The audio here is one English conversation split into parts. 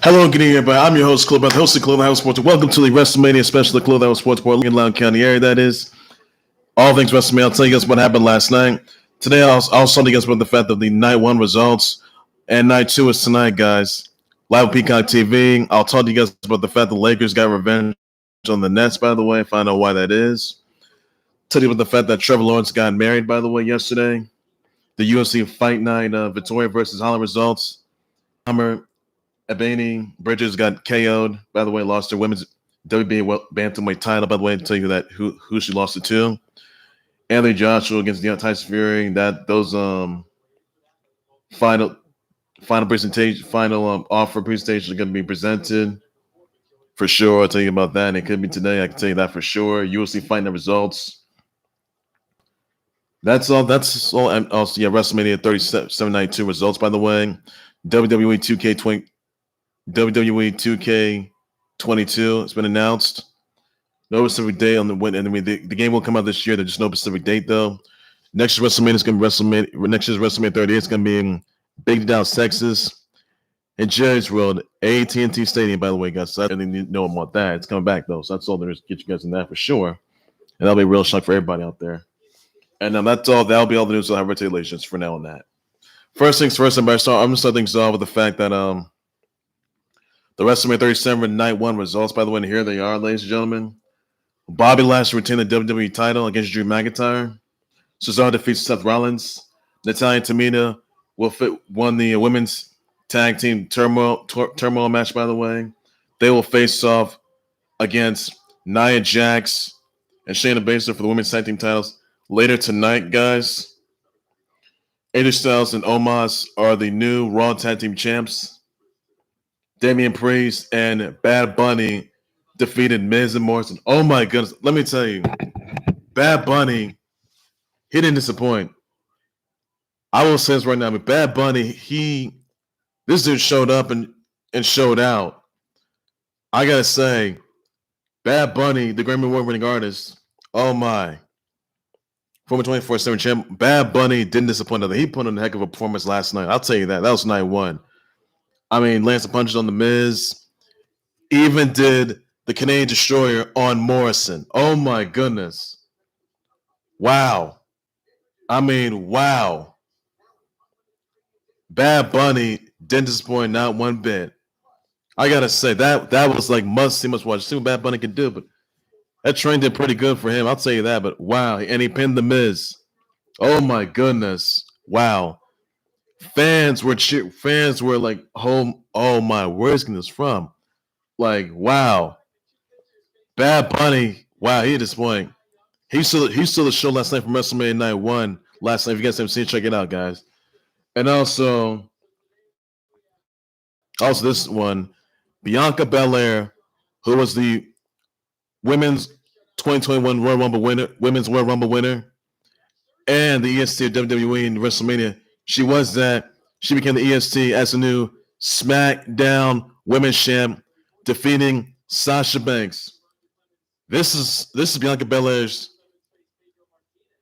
Hello and good evening, everybody. I'm your host, Club, the host of Club House Sports. Welcome to the WrestleMania special of Club House Sports Report in Loudoun County area. That is all things WrestleMania. I'll tell you guys what happened last night. Today, I'll tell you guys about the fact of the night one results, and night two is tonight, guys. Live on Peacock TV. I'll talk to you guys about the fact the Lakers got revenge on the Nets, by the way. Find out why that is. Tell you about the fact that Trevor Lawrence got married, by the way, yesterday. The UFC Fight Night Victoria versus Holland results. Ebony Bridges got KO'd. By the way, lost her women's WBA bantamweight title. By the way, to tell you that who she lost it to. Anthony Joshua against Tyson Fury. Those final presentation, offer presentations are going to be presented for sure. I'll tell you about that. And it could be today. I can tell you that for sure. UFC Fight Night results. That's all. And also, yeah, WrestleMania 37 Night 2 results. By the way, WWE 2K22 has been announced. No specific date on the win. And the game will come out this year. There's just no specific date though. Next year's WrestleMania is going to be WrestleMania. Next year's WrestleMania 38 is going to be in Big Dallas, Texas, in Jerry's World, AT&T Stadium. By the way, guys, so I didn't know about that. It's coming back though, so that's all there is to get you guys in that for sure. And that'll be a real shock for everybody out there. And that's all. That'll be all the news. I'll have regulations for now on that. First things first, I'm going to start things off with the fact that the WrestleMania 37 Night 1 results, by the way, and here they are, ladies and gentlemen. Bobby Lashley retained the WWE title against Drew McIntyre. Cesaro defeats Seth Rollins. Natalya Tamina won the women's tag team turmoil match, by the way. They will face off against Nia Jax and Shayna Baszler for the women's tag team titles later tonight, guys. AJ Styles and Omos are the new Raw tag team champs. Damian Priest and Bad Bunny defeated Miz and Morrison. Oh my goodness. Let me tell you, Bad Bunny, he didn't disappoint. I will say this right now. Bad Bunny, this dude showed up and showed out. I gotta say, Bad Bunny, the Grammy Award winning artist, oh my. Former 24/7 champ, Bad Bunny didn't disappoint. He put on a heck of a performance last night. I'll tell you that. That was night one. I mean, lands the punches on the Miz. Even did the Canadian Destroyer on Morrison. Oh my goodness. Wow. I mean, wow. Bad Bunny didn't disappoint not one bit. I gotta say that was like must watch. See what Bad Bunny can do, but that train did pretty good for him. I'll tell you that. But wow, and he pinned the Miz. Oh my goodness. Wow. Fans were like, oh my, where's this from? Like, wow. Bad Bunny, wow, he disappointing. He stole the show last night from WrestleMania Night 1 last night. If you guys haven't seen it, check it out, guys. And also this one, Bianca Belair, who was the women's 2021 Royal Rumble winner, women's Royal Rumble winner, and the EST of WWE in WrestleMania. She was that. She became the EST as the new SmackDown Women's Champ, defeating Sasha Banks. This is Bianca Belair's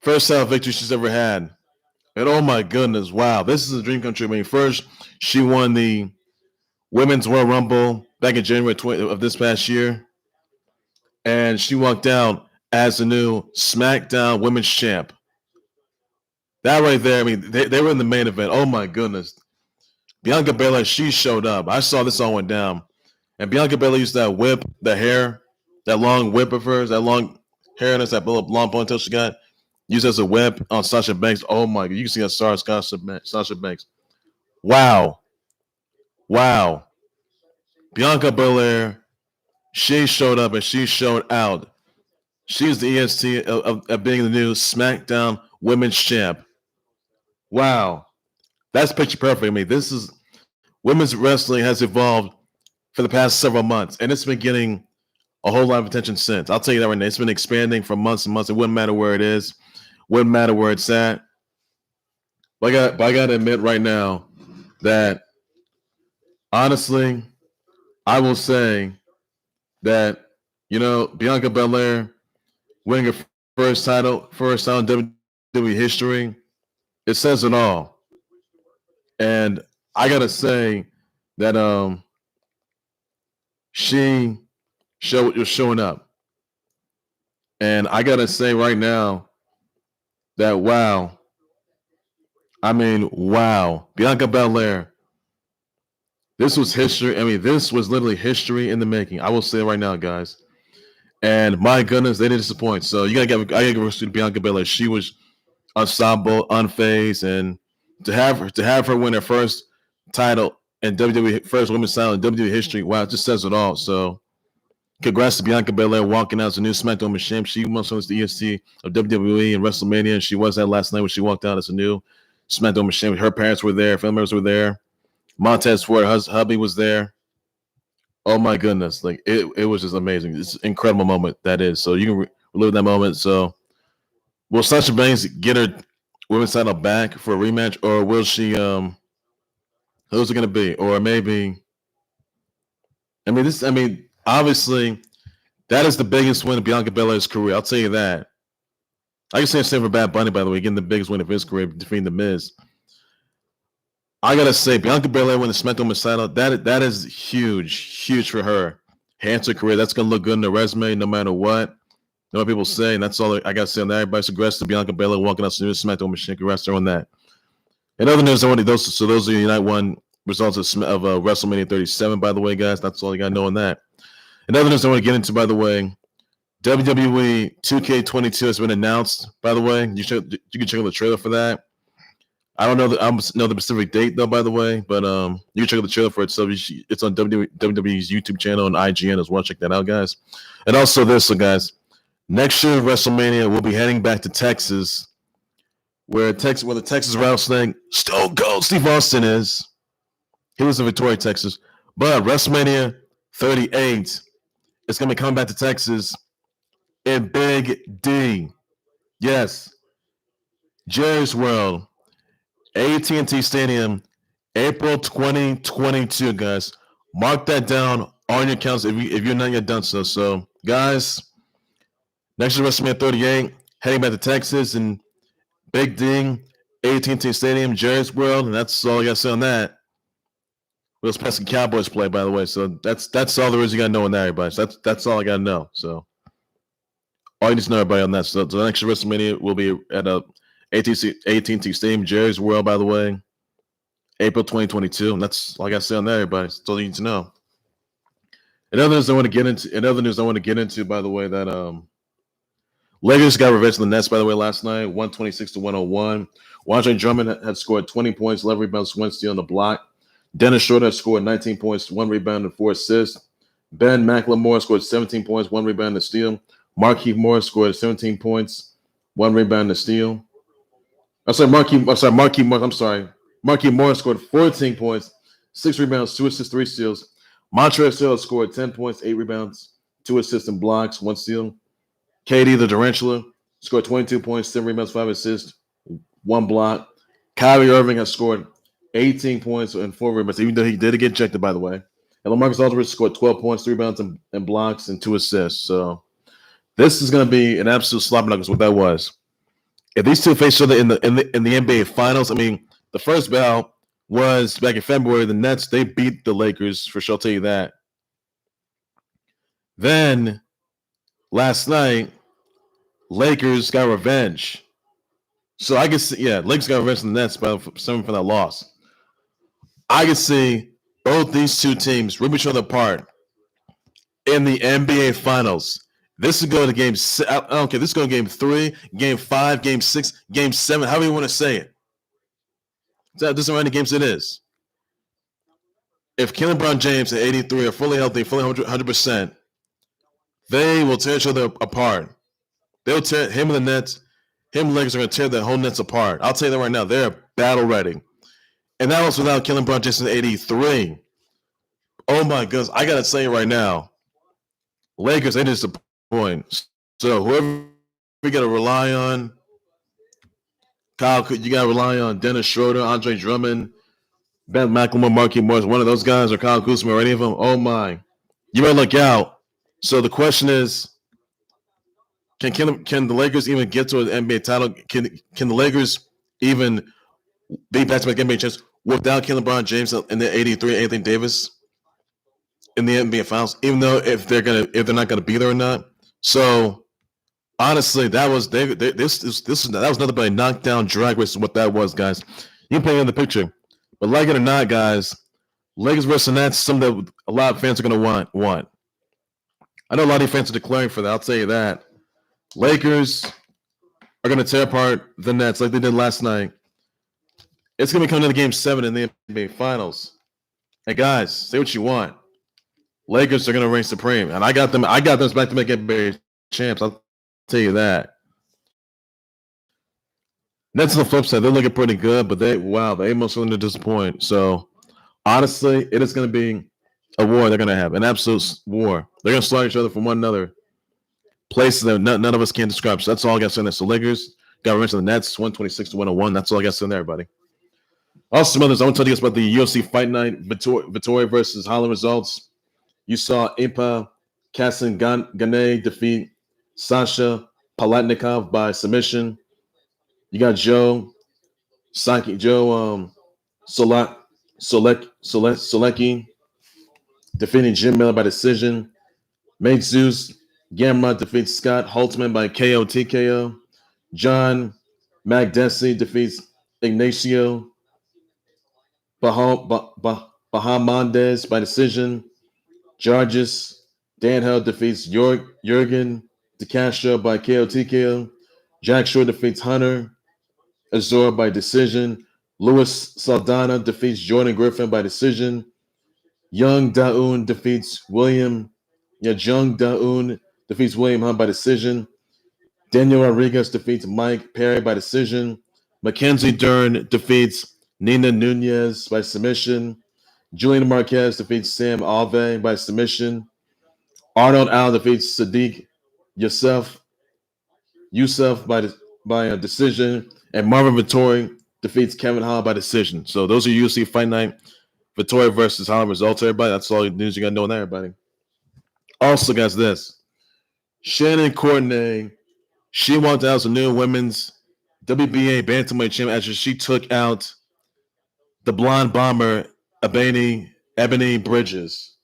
first title victory she's ever had. And oh my goodness, wow, this is a dream come true. I mean, first, she won the Women's Royal Rumble back in January of this past year. And she walked out as the new SmackDown Women's Champ. That right there, I mean, they were in the main event. Oh my goodness. Bianca Belair, she showed up. I saw this all went down. And Bianca Belair used that whip, the hair, that long whip of hers, that long hair, and that blonde ponytail she got, used as a whip on Sasha Banks. Oh my God, you can see that star Sasha Banks. Wow. Wow. Bianca Belair, she showed up and she showed out. She's the EST of being the new SmackDown Women's Champ. Wow. That's picture perfect. I mean, this is women's wrestling has evolved for the past several months, and it's been getting a whole lot of attention since. I'll tell you that right now. It's been expanding for months and months. It wouldn't matter where it is, wouldn't matter where it's at. But I got to admit right now that, honestly, I will say that, Bianca Belair winning her first title in WWE history, it says it all. And I got to say that she was showing up. And I got to say right now that wow. I mean, wow. Bianca Belair. This was history. I mean, this was literally history in the making. I will say it right now, guys. And my goodness, they didn't disappoint. So I gotta give her to Bianca Belair. She was ensemble, unfazed, and to have her win her first title in WWE, first women's title in WWE history, wow, it just says it all. So congrats to Bianca Belair walking out as a new SmackDown Women's Champ. She once was the EST of WWE and WrestleMania, and she was that last night when she walked out as a new SmackDown Women's Champ. Her parents were there, family members were there. Montez Ford, her hubby was there. Oh my goodness, like it was just amazing. It's an incredible moment that is. So you can relive that moment. So will Sasha Banks get her women's title back for a rematch, or will she? Who's it going to be? Or maybe? I mean, obviously, that is the biggest win of Bianca Belair's career. I'll tell you that. I can say the same for Bad Bunny, by the way, getting the biggest win of his career, defeating The Miz. I gotta say, Bianca Belair winning the SmackDown Women's title, that is huge for her. Hands her career. That's gonna look good in the resume, no matter what. No what people say, and that's all I gotta say on that. Everybody's congrats to Bianca Belair walking out to the new SmackDown machine. Congrats to her on that. In other news, those are the Unite One results of WrestleMania 37. By the way, guys, that's all you gotta know on that. In other news, I want to get into, by the way, WWE 2K22 has been announced. By the way, you can check out the trailer for that. I don't know the specific date though, by the way, but you can check out the trailer for it. So it's on WWE's YouTube channel and IGN as well. Check that out, guys. And also this, so guys, next year WrestleMania, we'll be heading back to Texas, where the Texas Rattlesnake Stone Cold Steve Austin is. He lives in Victoria, Texas. But WrestleMania 38 is going to be coming back to Texas in Big D. Yes. Jerry's World. AT&T Stadium, April 2022, guys. Mark that down on your calendars if you're not yet done so. So, guys, next year WrestleMania 38, heading back to Texas and Big D, AT&T Stadium, Jerry's World, and that's all I got to say on that. We'll pass the Cowboys play, by the way. So that's all there is you got to know on that, everybody. So that's all I got to know. So all you need to know, everybody, on that. So the next year WrestleMania will be at AT&T Stadium, Jerry's World, by the way, April 2022. And that's all I got to say on that, everybody. That's all you need to know. In other news I want to get into, by the way, that Lakers got revenge on the Nets, by the way, last night, 126-101. Andre Drummond had scored 20 points, 11 rebounds, 1 steal on the block. Dennis Schroder scored 19 points, 1 rebound, and 4 assists. Ben Mclemore scored 17 points, 1 rebound, and a steal. Markieff Morris scored 17 points, 1 rebound, and a steal. Markieff Morris scored 14 points, 6 rebounds, 2 assists, 3 steals. Montrezl Harrell scored 10 points, 8 rebounds, 2 assists and blocks, 1 steal. KD, the Tarantula, scored 22 points, 7 rebounds, 5 assists, 1 block. Kyrie Irving has scored 18 points and 4 rebounds, even though he did get ejected, by the way. And Lamarcus Aldridge scored 12 points, 3 rebounds, and blocks, and 2 assists. So this is going to be an absolute slap nuggets, what that was. If these two face each other in the NBA Finals, I mean, the first battle was back in February. The Nets, they beat the Lakers, for sure, I'll tell you that. Then, last night, Lakers got revenge. So I can see, Lakers got revenge on the Nets for that loss. I can see both these two teams rip each other apart in the NBA Finals. This is going to game. I don't care. This is going to game 3, game 5, game 6, game 7. However you want to say it. This is how many games it is. If LeBron James and 83 are fully healthy, fully 100%, they will tear each other apart. They'll tear him and the Nets. Him and Lakers are going to tear the whole Nets apart. I'll tell you that right now. They're battle ready. And that was without LeBron James and 83. Oh my goodness. I got to say it right now. Lakers, they disappoint. So whoever we got to rely on, Kyle, you got to rely on Dennis Schroder, Andre Drummond, Ben Mclemore, Markieff Morris, one of those guys, or Kyle Kuzma, or any of them. Oh my. You better look out. So the question is, can the Lakers even get to an NBA title? Can the Lakers even be back-to-back NBA champs without LeBron James and the 83 Anthony Davis? in the NBA Finals, even though if they're not gonna be there or not. So honestly, that was that was nothing but a knockdown drag race. Is what that was, guys. You can play in the picture, but like it or not, guys, Lakers versus Nets, something that a lot of fans are gonna want. I know a lot of fans are declaring for that. I'll tell you that. Lakers are gonna tear apart the Nets like they did last night. It's gonna be coming to Game 7 in the NBA Finals. Hey guys, say what you want. Lakers are gonna reign supreme, and I got them. I got them back to make NBA champs. I'll tell you that. Nets on the flip side, they're looking pretty good, but they most willing to disappoint. So honestly, it is going to be a war. They're going to have an absolute war. They're going to slaughter each other from one another. Places that none of us can describe. So that's all I got to say there. So Lakers got revenge on the Nets, 126-101. That's all I got to say there, everybody. Also, others, I want to tell you guys about the UFC Fight Night Vittoria versus Holland results. You saw Impa Kasanganay defeat Sasha Palatnikov by submission. You got Joe Solecki defeating Jim Miller by decision. Jesus Gamrot defeats Scott Holtzman by KO TKO. John Magdesi defeats Ignacio Bahamondes by decision. Georges Danhill defeats Jurgen De Castro by KO TKO. Jack Shore defeats Hunter Azor by decision. Louis Saldana defeats Jordan Griffin by decision. Young Daun defeats William Hunt by decision. Daniel Rodriguez defeats Mike Perry by decision. Mackenzie Dern defeats Nina Nunez by submission. Julian Marquez defeats Sam Alvey by submission. Arnold Al defeats Sadiq Youssef by a decision. And Marvin Vittori defeats Kevin Hall by decision. So those are UFC Fight Night. Vittoria versus Holland results, everybody. That's all the news you got to know on that, everybody. Also, guys, this. Shannon Courtenay, she walked out as a new women's WBA bantamweight champion after she took out the blonde bomber, Ebony Bridges.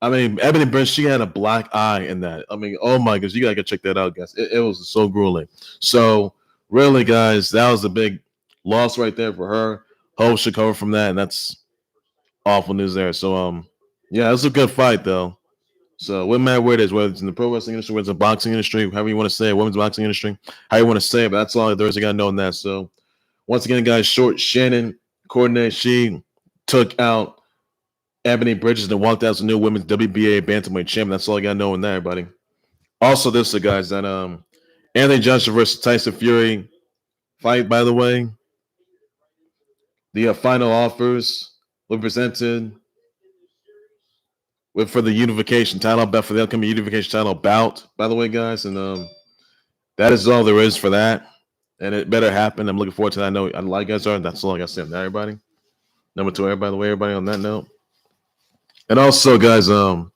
I mean, Ebony Bridges, she had a black eye in that. I mean, oh my goodness, you got to check that out, guys. It was so grueling. So, really, guys, that was a big loss right there for her. Hope should cover from that, and that's awful news there. So, yeah, it was a good fight, though. So, what matter where it is, whether it's in the pro wrestling industry, whether it's in the boxing industry, however you want to say it, women's boxing industry, how you want to say it, but that's all there is. I got to know in that. So, once again, guys, Shannon Courtenay, she took out Ebony Bridges and walked out as a new women's WBA bantamweight champion. That's all I got to know in that, everybody. Also, this, guys, that Anthony Joshua versus Tyson Fury fight, by the way. The final offers were presented for the unification title bout, for the upcoming unification title bout, by the way, guys. And that is all there is for that. And it better happen. I'm looking forward to that. I know a lot of you guys are. That's all I got to say on that, everybody. Number 2, everybody, by the way, everybody on that note. And also, guys, want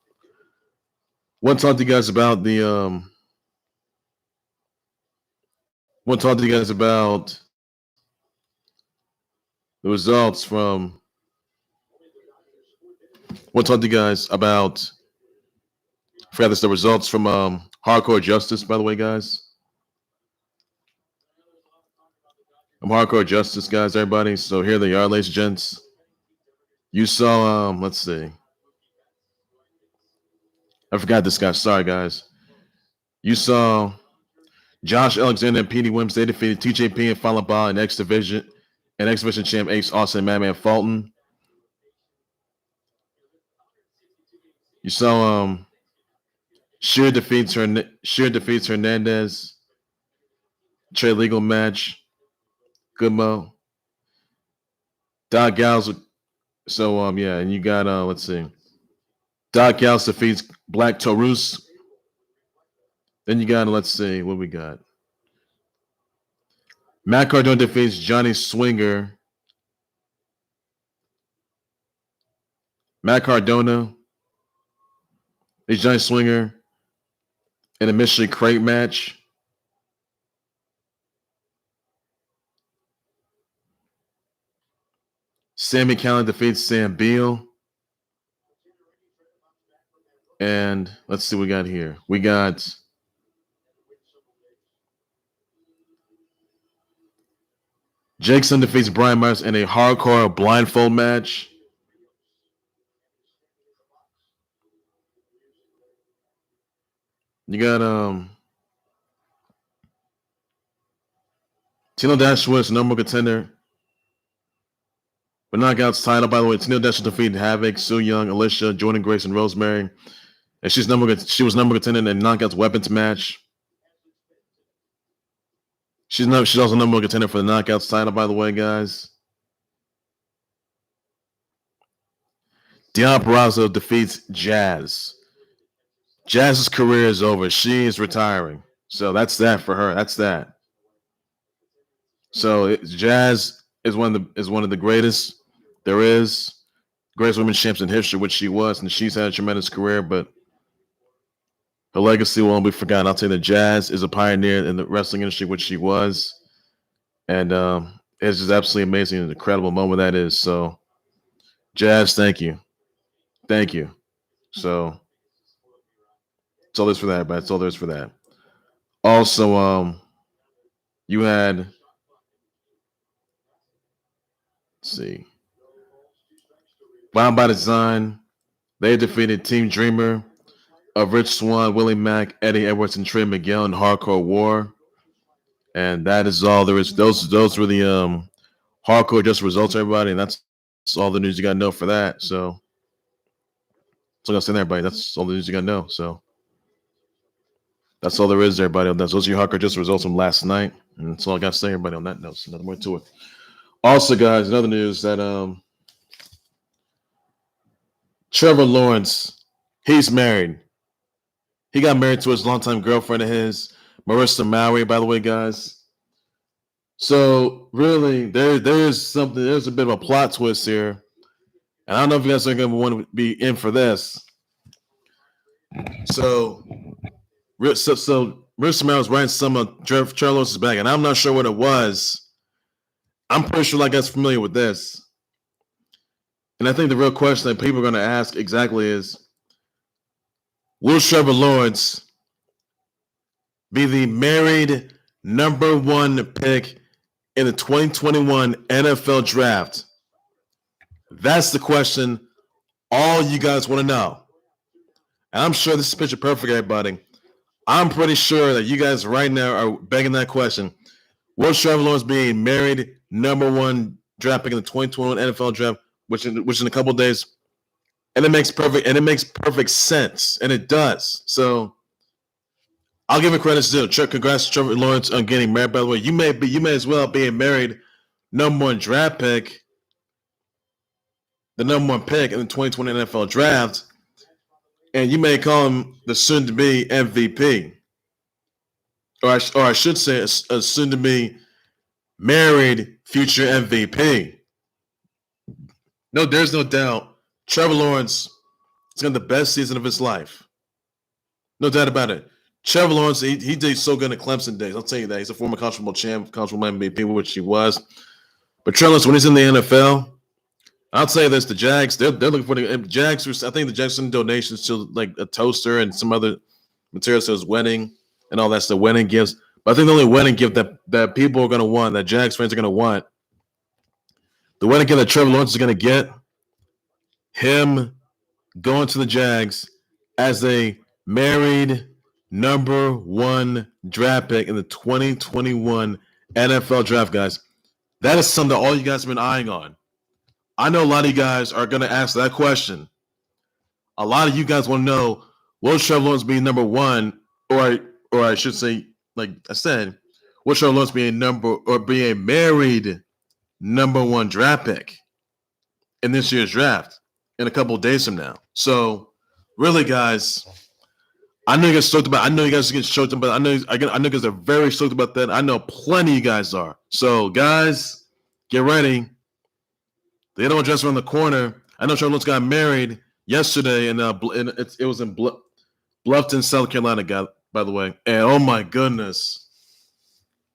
to talk to you guys about the results from. Want to talk to you guys about. I forgot this. The results from Hardcore Justice, by the way, guys. I'm Hardcore Justice, guys, everybody. So here they are, ladies and gents. You saw, let's see. I forgot this guy. Sorry, guys. You saw Josh Alexander and Petey Williams. They defeated TJP and Final Ball in X Division champ Ace Austin and Madman Fulton. You saw Sheer defeats Hernandez. Trade legal match. Good Mo. Doc Gals. So yeah, and you got let's see. Doc Gals defeats Black Taurus. Then you got, let's see, what we got. Matt Cardona defeats Johnny Swinger. Matt Cardona is Johnny Swinger in a mystery crate match. Sammy Callan defeats Sam Beal. And let's see what we got here. We got Jackson defeats Brian Myers in a hardcore blindfold match. You got Tino Dashwood's number one contender for Knockouts title. By the way, Tino Dash defeated Havoc, Su Young, Alicia, Jordan Grace, and Rosemary. And she was number one contender in a Knockouts weapons match. She's also number one contender for the Knockouts title, by the way, guys. Deonna Purrazzo defeats Jazz. Jazz's career is over. She is retiring. So that's that for her. That's that. So Jazz is one of the greatest there is, greatest women's champs in history, which she was, and she's had a tremendous career, but her legacy won't be forgotten. I'll tell you that Jazz is a pioneer in the wrestling industry, which she was, and it's just absolutely amazing and incredible moment that is. So, Jazz, thank you. So, that's all there is for that, but that's all there is for that. Also, you had, let's see, Bound by Design. They defeated Team Dreamer of Rich Swann, Willie Mack, Eddie Edwards, and Trey Miguel in Hardcore War. And that is all there is. Those were the hardcore just results, everybody. And that's all the news you got to know for that. So, that's all I got to say there, everybody. That's all the news you got to know. So, that's all there is, everybody. Those are your hardcore just results from last night. And that's all I got to say, everybody, on that note. So nothing more to it. Also, guys, another news that Trevor Lawrence, he's married. He got married to his longtime girlfriend of his, Marissa Mowry, by the way, guys. So, really, there's a bit of a plot twist here. And I don't know if you guys are going to want to be in for this. So Marissa Mowry was writing some of Trevor Lawrence's back, and I'm not sure what it was. I'm pretty sure I guys familiar with this. And I think the real question that people are going to ask exactly is, will Trevor Lawrence be the married number one pick in the 2021 NFL draft? That's the question all you guys want to know. And I'm sure this is picture perfect, everybody. I'm pretty sure that you guys right now are begging that question. Will Trevor Lawrence be a married number one draft pick in the 2021 NFL draft, which in a couple of days? And it makes perfect sense, and it does. So I'll give it credit to congrats to Trevor Lawrence on getting married. By the way, you may as well be a married number one draft pick, the number one pick in the 2020 NFL draft, and you may call him the soon-to-be MVP, or I should say a soon-to-be married future MVP. No, there's no doubt. Trevor Lawrence is going to have the best season of his life. No doubt about it. Trevor Lawrence, he did so good in Clemson days. I'll tell you that. He's a former college football champ, college football MVP, which he was. But Trevor Lawrence, when he's in the NFL, I'll tell you this, the Jags, they're looking for the Jags. I think the Jags sent donations to like a toaster and some other materials to his wedding and all that stuff, wedding gifts. But I think the only wedding gift that people are going to want, that Jags fans are going to want, the wedding gift that Trevor Lawrence is going to get, him going to the Jags as a married number one draft pick in the 2021 NFL draft, guys. That is something that all you guys have been eyeing on. I know a lot of you guys are going to ask that question. A lot of you guys want to know, will Trevor Lawrence be number one, or I should say, like I said, will Trevor Lawrence be a married number one draft pick in this year's draft in a couple of days from now? So, really, guys, I know you guys are stoked about. I know you guys are getting stoked about. I know you guys are very stoked about that. I know plenty of you guys are. So, guys, get ready. The other one just around the corner. I know Trevor Lawrence got married yesterday, and it was in Bluffton, South Carolina, by the way. And oh my goodness,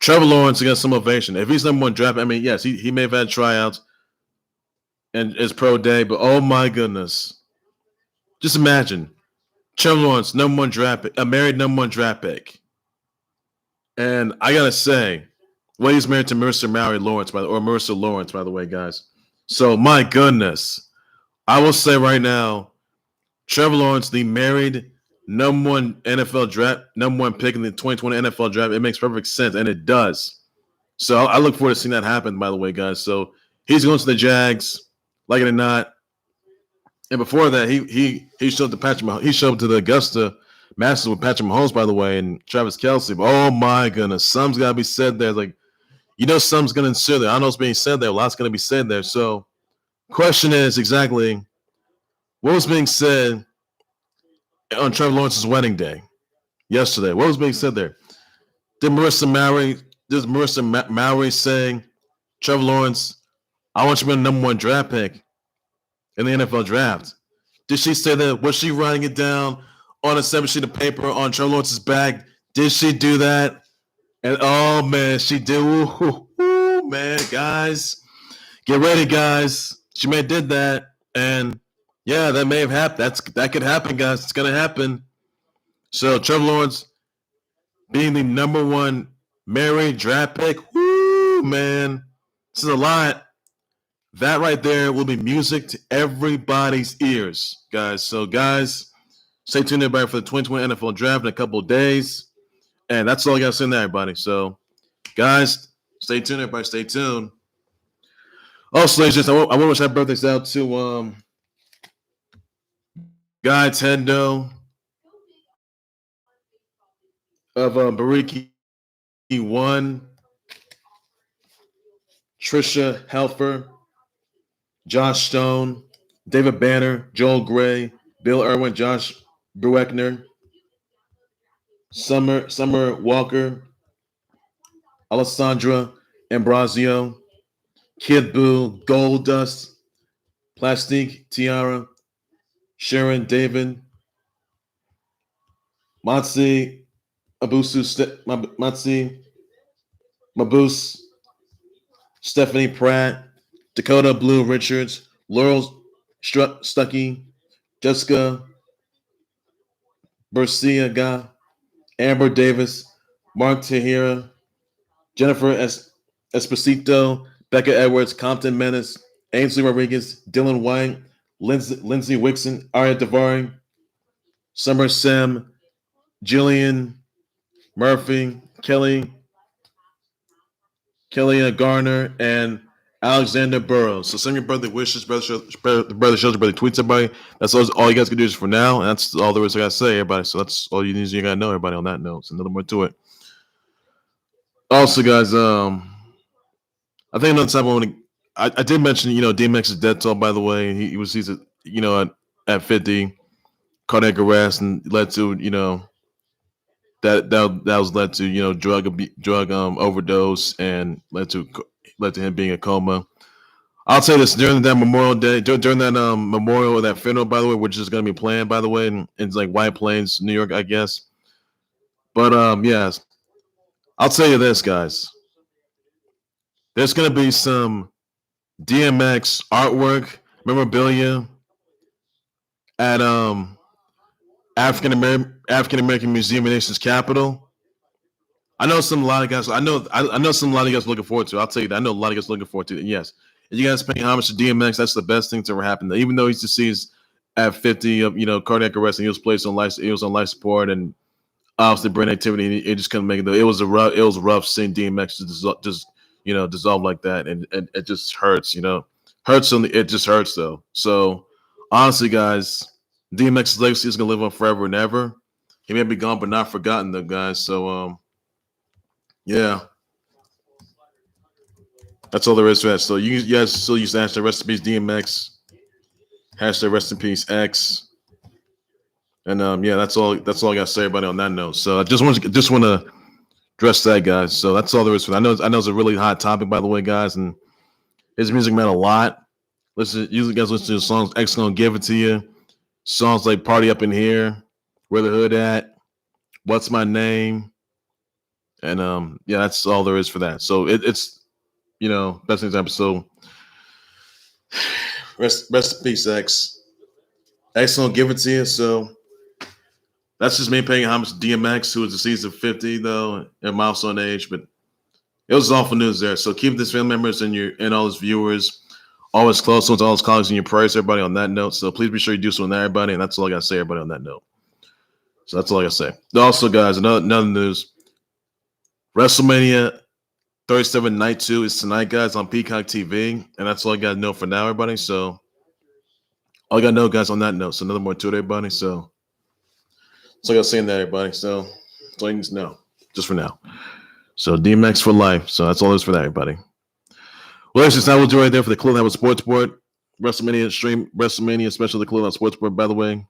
Trevor Lawrence got some ovation. If he's number one draft, I mean, yes, he may have had tryouts and his pro day, but oh my goodness, just imagine Trevor Lawrence, number one draft pick, a married number one draft pick. And I gotta say, well, he's married to Marissa Lawrence, by the way, guys. So my goodness, I will say right now, Trevor Lawrence, the married number one NFL draft, number one pick in the 2020 NFL draft. It makes perfect sense, and it does. So I look forward to seeing that happen, by the way, guys. So he's going to the Jags, like it or not. And before that, he showed to the Augusta Masters with Patrick Mahomes, by the way, and Travis Kelce. But oh my goodness, something's got to be said there. Like, something's going to ensue there. I know it's being said there. A lot's going to be said there. So, question is exactly what was being said on Trevor Lawrence's wedding day yesterday. What was being said there? Did Marissa Mowry saying, Trevor Lawrence, I want you to be the number one draft pick in the NFL draft? Did she say that? Was she writing it down on a 7 sheet of paper on Trevor Lawrence's back? Did she do that? And oh man, she did. Ooh, man, guys, get ready, guys. She may have did that, and yeah, that may have happened. That could happen, guys. It's gonna happen. So Trevor Lawrence being the number one married draft pick. Woo, man, this is a lot. That right there will be music to everybody's ears, guys. So, guys, stay tuned, everybody, for the 2020 NFL Draft in a couple of days. And that's all I got to say to everybody. So, guys, stay tuned, everybody. Stay tuned. Also, ladies and gentlemen, I want to wish happy birthdays out to Guy Tendo of Bariki 1, Trisha Helfer, Josh Stone, David Banner, Joel Gray, Bill Irwin, Josh Brueckner, Summer Walker, Alessandra Ambrosio, Kid Boo, Goldust, Plastique Tiara, Sharon David, Matsi Mabuse, Stephanie Pratt, Dakota Blue Richards, Laurel Stuckey, Jessica Berciaga, Amber Davis, Mark Tahira, Jennifer Esposito, Becca Edwards, Compton Menace, Ainsley Rodriguez, Dylan White, Lindsay Wixon, Arya Davari, Summer Sam, Jillian Murphy, Kelly Garner, and Alexander Burrows. So send your birthday wishes, brother shows your birthday tweets, everybody. That's all you guys can do just for now. And that's all there is I got to say, everybody. So that's all you got to know, everybody, on that note. So nothing more to it. Also, guys, I think another time I did mention, DMX's death toll, by the way. He's at 50, cardiac arrest, and led to, that was led to, drug overdose, and led to him being a coma. I'll say this, during that Memorial Day, during that memorial or that funeral, by the way, which is going to be planned, by the way, in like White Plains, New York, I guess. But yes, I'll tell you this, guys. There's going to be some DMX artwork, memorabilia at African American Museum of Nations Capital. I know a lot of guys. I know some a lot of you guys are looking forward to. I'll tell you that. I know a lot of you guys are looking forward to it. And yes, if you guys paying homage to DMX, that's the best thing to ever happen. Even though he's deceased at 50 of cardiac arrest, and he was placed on life. He was on life support, and obviously brain activity. It just couldn't make it. It was rough seeing DMX just dissolve like that, and it just hurts. Hurts. It just hurts though. So honestly, guys, DMX's legacy is gonna live on forever and ever. He may be gone, but not forgotten, though, guys. So yeah, that's all there is to that. So you guys still use the hashtag rest in peace DMX, hashtag rest in peace X, and yeah, that's all I got to say, everybody, on that note. So I just want to address that, guys. So that's all there is for that. I know it's a really hot topic, by the way, guys, and his music meant a lot. You guys listen to the songs X Gonna Give It To You, songs like Party Up in Here, Where the Hood At, What's My Name, and yeah, that's all there is for that. So it's best example. So rest in peace, X. X Gonna Give It To You. So That's just me paying homage to DMX, who was deceased at 50, though, at milestone age. But it was awful news there. So keep this family members and all his viewers, all his close ones, all his colleagues in your prayers, everybody, on that note. So please be sure you do so on that, everybody. And that's all I got to say, everybody, on that note. So that's all I got to say. Also, guys, another news. WrestleMania 37 Night 2 is tonight, guys, on Peacock TV. And that's all I got to know for now, everybody. So all I got to know, guys, on that note. So another more to it, everybody. So I got to say in that, everybody. So that's all you need to know, just for now. So DMX for life. So that's all there's for that, everybody. Well, it's just that we'll do right there for the Khalil Howard Sports Board. WrestleMania stream, WrestleMania special, the Khalil Howard Sports Board, by the way.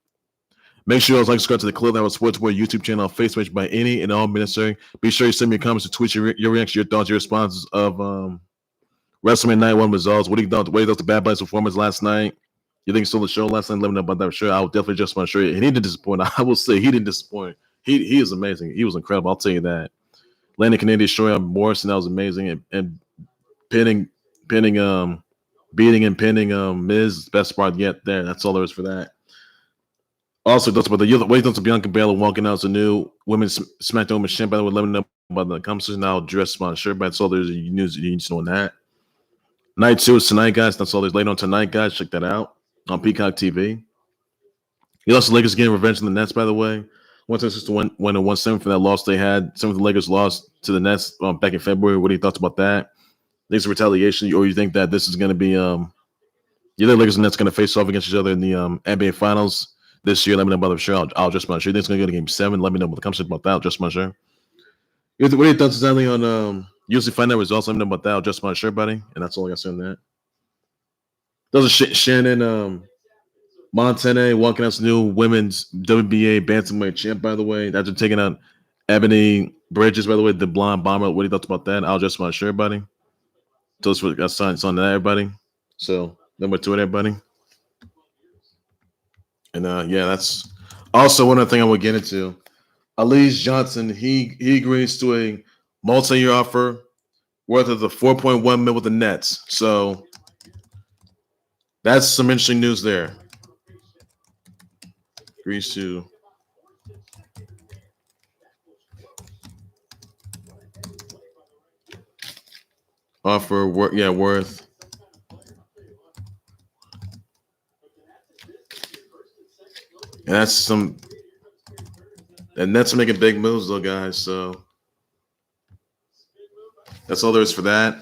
Make sure you also like subscribe to the Khalil Howard Sports Board YouTube channel on Facebook by any and all necessary. Be sure you send me your comments to tweet your reactions, your thoughts, your responses of WrestleMania Night 1 results. What do you thought? What do you thought the Bad Bunny's performance last night? You think he stole the show last night? Let me know about that for sure. I will definitely just want to show you. And he didn't disappoint. I will say he didn't disappoint. He is amazing. He was incredible. I'll tell you that. Landing Canadian destroying Morrison, that was amazing. And beating and pinning Miz, best part yet there. That's all there is for that. Also, that's about the way to Bianca Belair walking out as a new women's SmackDown Women's Champion. By the way, let me know about the conversation. Now dress on shirt, but that's all there's news you need to know on that. Night 2 is tonight, guys. That's all there's later on tonight, guys. Check that out on Peacock TV. You also Lakers getting revenge on the Nets, by the way. Once this is to win a 1-7 for that loss they had. Some of the Lakers lost to the Nets back in February. What are your thoughts about that? Think it's retaliation, or you think that this is going to be you think Lakers and Nets going to face off against each other in the NBA Finals this year? Let me know about the show. I'll just make sure. You think it's going to go to Game 7? Let me know about the conversation about that. I'll just make sure. What are your thoughts exactly on UFC Fight Night results? Let me know about that. I'll just make sure, buddy. And that's all I got to say on that. Those are Shannon Montana walking out as new women's WBA bantamweight champ, by the way. After taking out Ebony Bridges, by the way, the blonde bomber. What are your thoughts about that? I'll just make sure, buddy. So it's got signs on that, everybody. So number 2 it, everybody. And yeah, that's also one other thing I would get into. Elise Johnson, he agrees to a multi-year offer worth of the $4.1 million with the Nets. So that's some interesting news there. Agrees to offer worth. And that's some. And Nets are making big moves, though, guys. So that's all there is for that.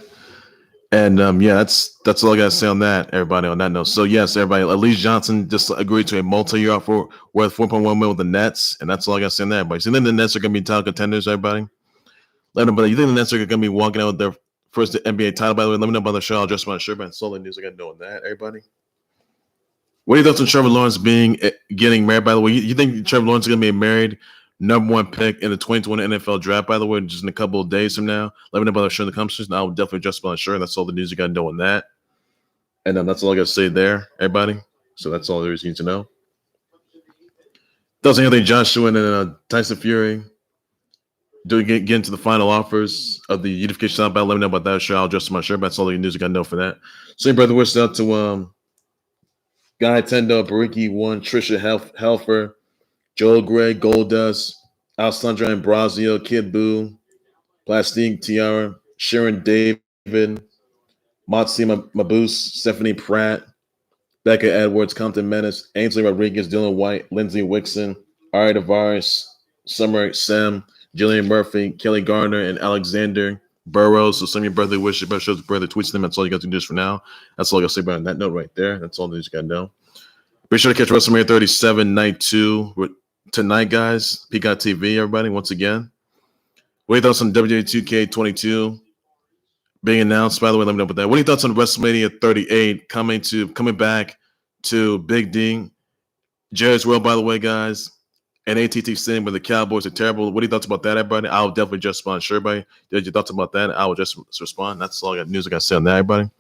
And yeah, that's all I gotta say on that, everybody. On that note, so yes, everybody. Elise Johnson just agreed to a multi-year offer worth $4.1 million with the Nets, and that's all I gotta say on that, everybody. So then the Nets are gonna be title contenders, everybody. Let me know, but you think the Nets are gonna be walking out with their first NBA title? By the way, let me know about the show. I'll just want to share about solid news I got to know on that, everybody. What are your thoughts on Trevor Lawrence getting married? By the way, you think Trevor Lawrence is gonna be married? Number 1 pick in the 2020 NFL draft, by the way, just in a couple of days from now. Let me know about the show in the comments. I will definitely just about sure. That's all the news you got to know on that. And that's all I got to say there, everybody. So that's all there is you need to know. Doesn't anything Joshua and Tyson Fury do get into the final offers of the unification battle? Let me know about that show. I'll just my shirt. That's all the news you got to know for that. So, brother, wishes out to Guy Tendo, Bariki 1, Trisha Helfer, Joel Gray, Goldust, Alessandra Ambrosio, Kid Boo, Plastique Tiara, Sharon David, Motsi Mabuse, Stephanie Pratt, Becca Edwards, Compton Menace, Ainsley Rodriguez, Dylan White, Lindsay Wixon, Ari Tavares, Summer Sam, Jillian Murphy, Kelly Garner, and Alexander Burrows. So send me your birthday wishes, birthday tweets them. That's all you got to do just for now. That's all I got to say about that note right there. That's all the news you got to know. Be sure to catch WrestleMania 37 Night 2 tonight, guys. Peacock TV, everybody, once again. What are your thoughts on WWE 2K22 being announced? By the way, let me know about that. What are your thoughts on WrestleMania 38 coming back to Big D? Jerry's World, by the way, guys. And AT&T Stadium where the Cowboys are terrible. What are your thoughts about that, everybody? I'll definitely just respond. Sure, everybody. Did your thoughts about that? I will just respond. That's all I got news I got to say on that, everybody.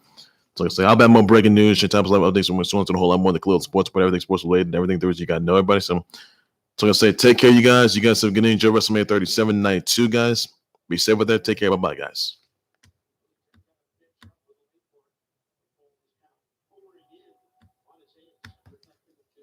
So like I say, I'll bet more breaking news, shit types of updates from my source to the whole lot more the Khalil sports, but everything sports related and everything there is you got to know, everybody. So I'm gonna say, take care, you guys. You guys have good enjoy WrestleMania 37 Night 2, guys. Be safe with that. Take care. Bye-bye, guys.